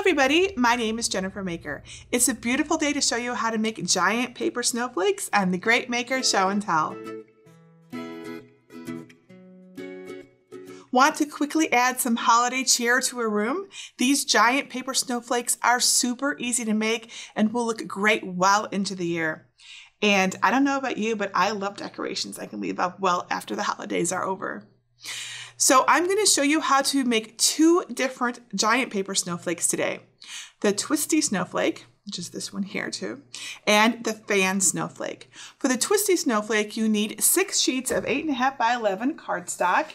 everybody, my name is Jennifer Maker. It's a beautiful day to show you how to make giant paper snowflakes and the Great Maker Show and Tell. Want to quickly add some holiday cheer to a room? These giant paper snowflakes are super easy to make and will look great well into the year. And I don't know about you, but I love decorations I can leave up well after the holidays are over. So I'm going to show you how to make two different giant paper snowflakes today. The Twisty Snowflake, which is this one here too, and the Fan Snowflake. For the Twisty Snowflake, you need 6 sheets of 8.5 by 11 cardstock,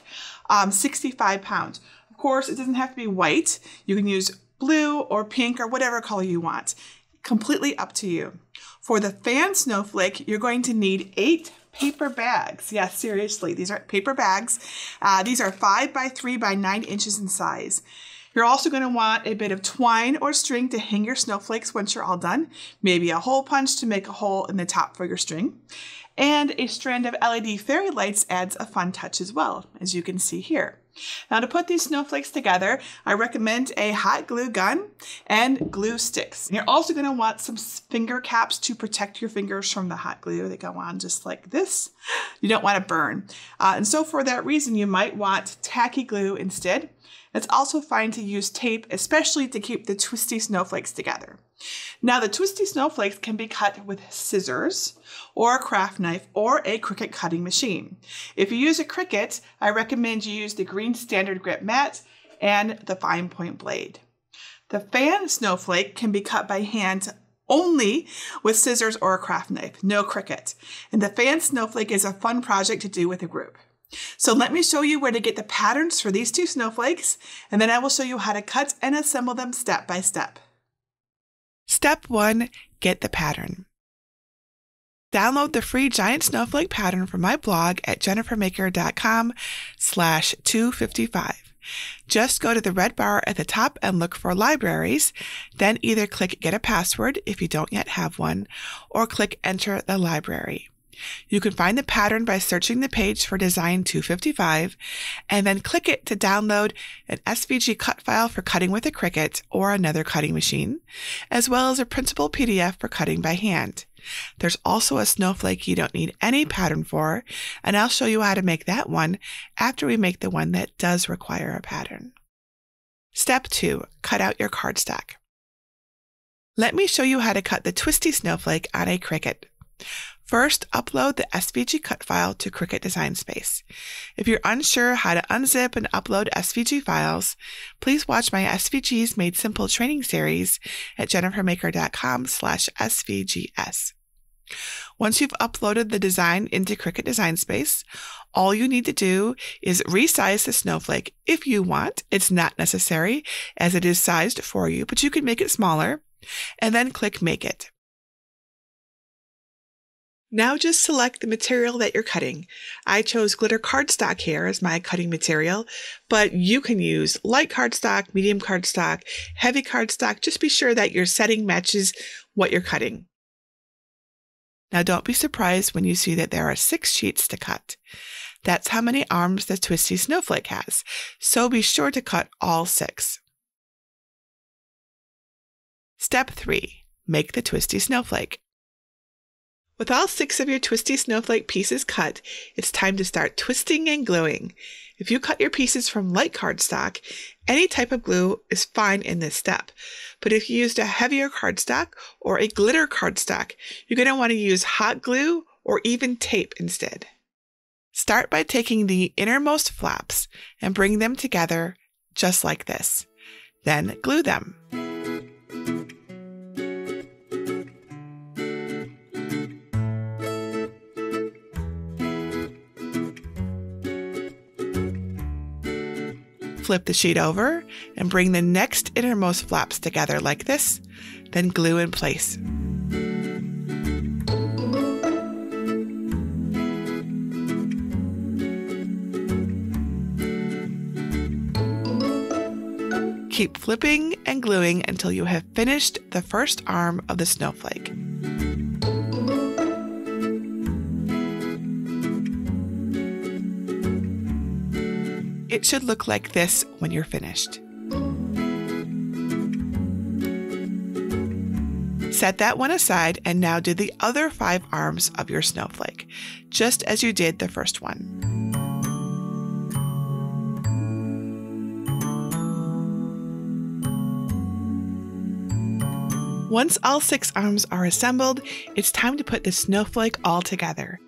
65 pounds. Of course, it doesn't have to be white. You can use blue or pink or whatever color you want. Completely up to you. For the Fan Snowflake, you're going to need 8 paper bags. Yes, seriously, these are paper bags. These are 5 by 3 by 9 inches in size. You're also going to want a bit of twine or string to hang your snowflakes once you're all done. Maybe a hole punch to make a hole in the top for your string. And a strand of LED fairy lights adds a fun touch as well, as you can see here. Now to put these snowflakes together, I recommend a hot glue gun and glue sticks. You're also going to want some finger caps to protect your fingers from the hot glue. They go on just like this. You don't want to burn. And so for that reason, you might want tacky glue instead. It's also fine to use tape, especially to keep the twisty snowflakes together. Now the twisty snowflakes can be cut with scissors or a craft knife or a Cricut cutting machine. If you use a Cricut, I recommend you use the green standard grip mat and the fine point blade. The Fan Snowflake can be cut by hand only with scissors or a craft knife, no Cricut. And the Fan Snowflake is a fun project to do with a group. So let me show you where to get the patterns for these two snowflakes, and then I will show you how to cut and assemble them step by step. Step 1, get the pattern. Download the free giant snowflake pattern from my blog at jennifermaker.com/255. Just go to the red bar at the top and look for libraries, then either click Get a Password if you don't yet have one, or click Enter the library. You can find the pattern by searching the page for Design 255 and then click it to download an SVG cut file for cutting with a Cricut or another cutting machine, as well as a printable PDF for cutting by hand. There's also a snowflake you don't need any pattern for, and I'll show you how to make that one after we make the one that does require a pattern. Step 2, cut out your cardstock. Let me show you how to cut the Twisty Snowflake on a Cricut. First, upload the SVG cut file to Cricut Design Space. If you're unsure how to unzip and upload SVG files, please watch my SVGs Made Simple training series at jennifermaker.com/SVGs. Once you've uploaded the design into Cricut Design Space, all you need to do is resize the snowflake if you want. It's not necessary as it is sized for you, but you can make it smaller, and then click Make It. Now just select the material that you're cutting. I chose glitter cardstock here as my cutting material, but you can use light cardstock, medium cardstock, heavy cardstock. Just be sure that your setting matches what you're cutting. Now don't be surprised when you see that there are 6 sheets to cut. That's how many arms the Twisty Snowflake has, so be sure to cut all 6. Step 3, make the Twisty Snowflake. With all 6 of your Twisty Snowflake pieces cut, it's time to start twisting and gluing. If you cut your pieces from light cardstock, any type of glue is fine in this step. But if you used a heavier cardstock or a glitter cardstock, you're going to want to use hot glue or even tape instead. Start by taking the innermost flaps and bring them together just like this. Then glue them. Flip the sheet over and bring the next innermost flaps together like this, then glue in place. Keep flipping and gluing until you have finished the first arm of the snowflake. It should look like this when you're finished. Set that one aside and now do the other 5 arms of your snowflake, just as you did the first one. Once all 6 arms are assembled, it's time to put the snowflake all together.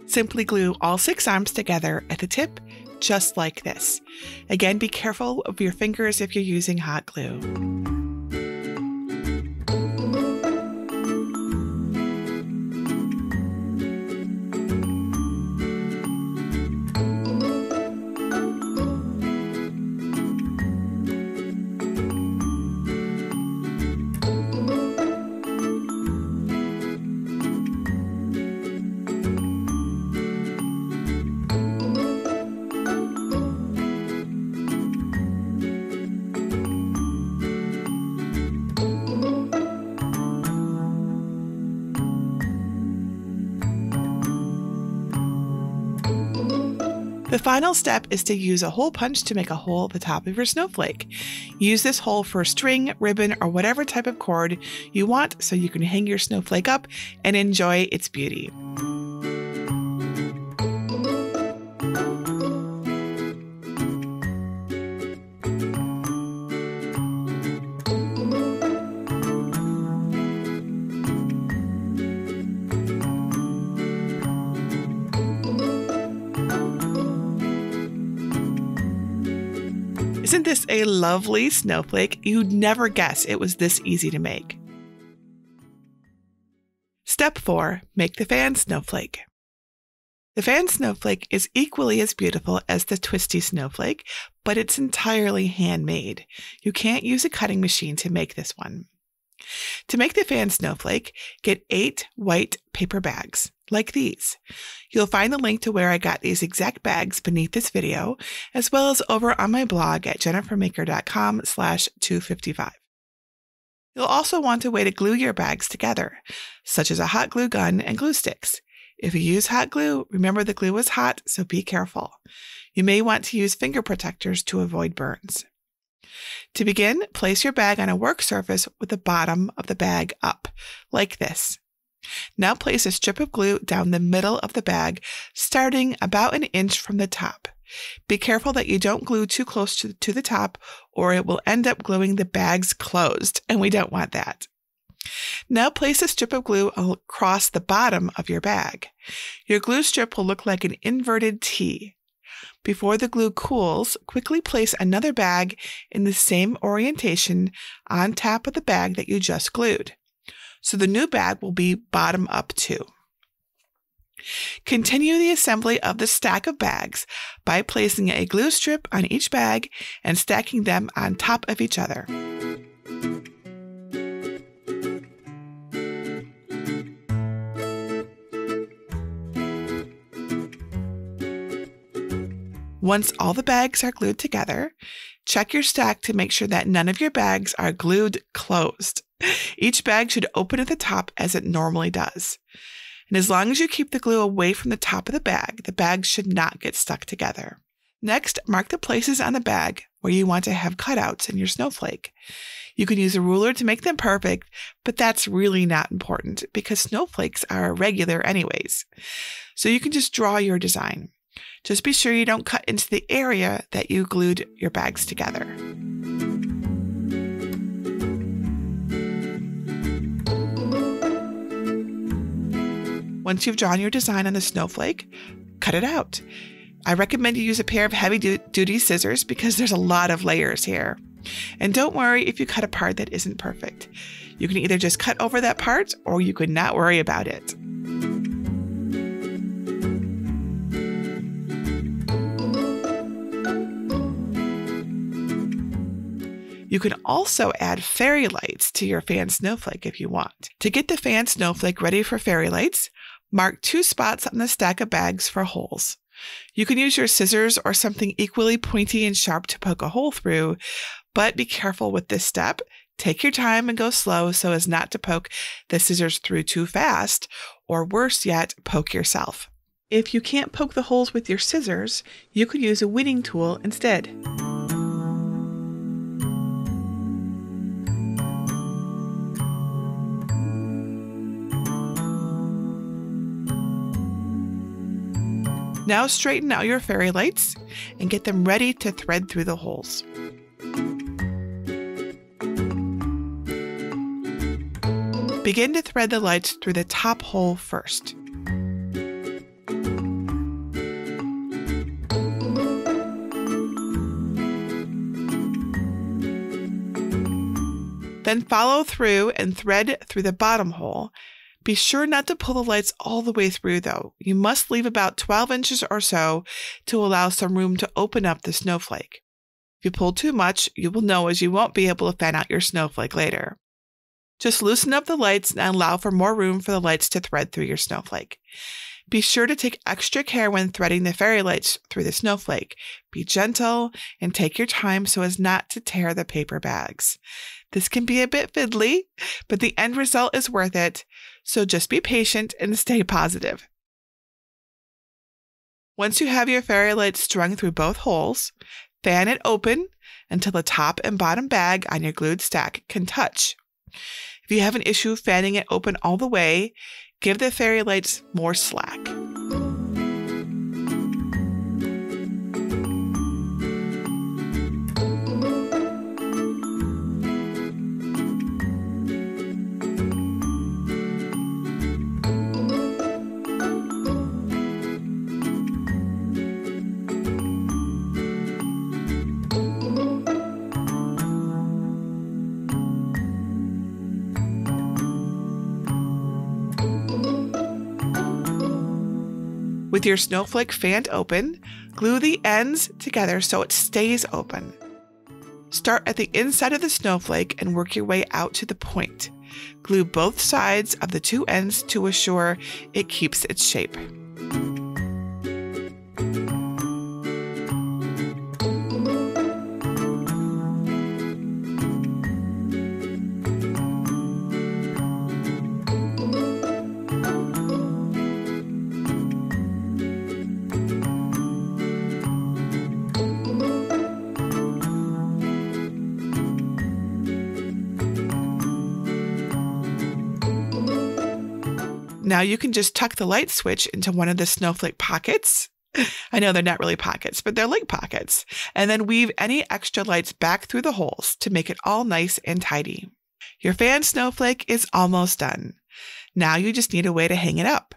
Simply glue all 6 arms together at the tip, just like this. Again, be careful of your fingers if you're using hot glue. The final step is to use a hole punch to make a hole at the top of your snowflake. Use this hole for string, ribbon, or whatever type of cord you want so you can hang your snowflake up and enjoy its beauty. Isn't this a lovely snowflake? You'd never guess it was this easy to make. Step 4. Make the fan snowflake. The fan snowflake is equally as beautiful as the Twisty snowflake, but it's entirely handmade. You can't use a cutting machine to make this one. To make the fan snowflake, get 8 white paper bags, like these. You'll find the link to where I got these exact bags beneath this video, as well as over on my blog at jennifermaker.com/255. You'll also want a way to glue your bags together, such as a hot glue gun and glue sticks. If you use hot glue, remember the glue is hot, so be careful. You may want to use finger protectors to avoid burns. To begin, place your bag on a work surface with the bottom of the bag up, like this. Now place a strip of glue down the middle of the bag, starting about an inch from the top. Be careful that you don't glue too close to the top, or it will end up gluing the bags closed, and we don't want that. Now place a strip of glue across the bottom of your bag. Your glue strip will look like an inverted T. Before the glue cools, quickly place another bag in the same orientation on top of the bag that you just glued. So the new bag will be bottom up too. Continue the assembly of the stack of bags by placing a glue strip on each bag and stacking them on top of each other. Once all the bags are glued together, check your stack to make sure that none of your bags are glued closed. Each bag should open at the top as it normally does. And as long as you keep the glue away from the top of the bag should not get stuck together. Next, mark the places on the bag where you want to have cutouts in your snowflake. You can use a ruler to make them perfect, but that's really not important because snowflakes are irregular anyways. So you can just draw your design. Just be sure you don't cut into the area that you glued your bags together. Once you've drawn your design on the snowflake, cut it out. I recommend you use a pair of heavy-duty scissors because there's a lot of layers here. And don't worry if you cut a part that isn't perfect. You can either just cut over that part or you could not worry about it. You can also add fairy lights to your fan snowflake if you want. To get the fan snowflake ready for fairy lights, mark 2 spots on the stack of bags for holes. You can use your scissors or something equally pointy and sharp to poke a hole through, but be careful with this step. Take your time and go slow so as not to poke the scissors through too fast, or worse yet, poke yourself. If you can't poke the holes with your scissors, you could use a weeding tool instead. Now straighten out your fairy lights and get them ready to thread through the holes. Begin to thread the lights through the top hole first. Then follow through and thread through the bottom hole. Be sure not to pull the lights all the way through though. You must leave about 12 inches or so to allow some room to open up the snowflake. If you pull too much, you will know as you won't be able to fan out your snowflake later. Just loosen up the lights and allow for more room for the lights to thread through your snowflake. Be sure to take extra care when threading the fairy lights through the snowflake. Be gentle and take your time so as not to tear the paper bags. This can be a bit fiddly, but the end result is worth it, so just be patient and stay positive. Once you have your fairy lights strung through both holes, fan it open until the top and bottom bag on your glued stack can touch. If you have an issue fanning it open all the way, give the fairy lights more slack. With your snowflake fanned open, glue the ends together so it stays open. Start at the inside of the snowflake and work your way out to the point. Glue both sides of the two ends to assure it keeps its shape. Now you can just tuck the light switch into one of the snowflake pockets. I know they're not really pockets, but they're like pockets. And then weave any extra lights back through the holes to make it all nice and tidy. Your fan snowflake is almost done. Now you just need a way to hang it up.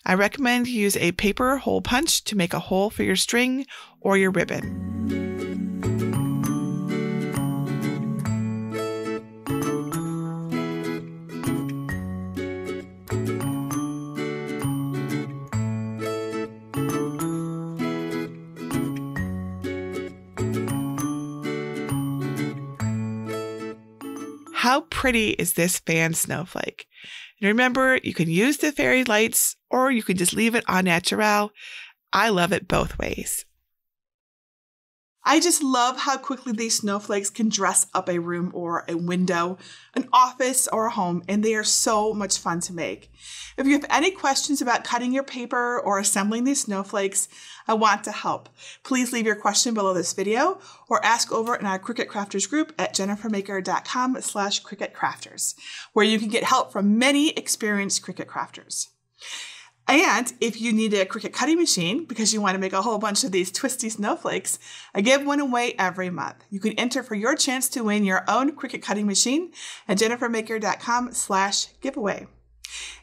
I recommend you use a paper hole punch to make a hole for your string or your ribbon. How pretty is this fan snowflake? And remember, you can use the fairy lights or you can just leave it au naturel. I love it both ways. I just love how quickly these snowflakes can dress up a room or a window, an office or a home, and they are so much fun to make. If you have any questions about cutting your paper or assembling these snowflakes, I want to help. Please leave your question below this video or ask over in our Cricut Crafters group at jennifermaker.com/CricutCrafters, where you can get help from many experienced Cricut crafters. And if you need a Cricut cutting machine because you want to make a whole bunch of these twisty snowflakes, I give one away every month. You can enter for your chance to win your own Cricut cutting machine at jennifermaker.com/giveaway.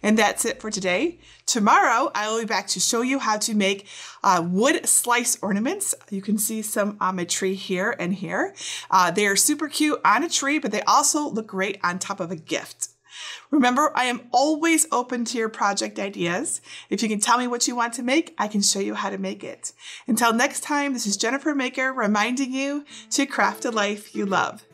And that's it for today. Tomorrow, I will be back to show you how to make wood slice ornaments. You can see some on my tree here and here. They are super cute on a tree, but they also look great on top of a gift. Remember, I am always open to your project ideas. If you can tell me what you want to make, I can show you how to make it. Until next time, this is Jennifer Maker reminding you to craft a life you love.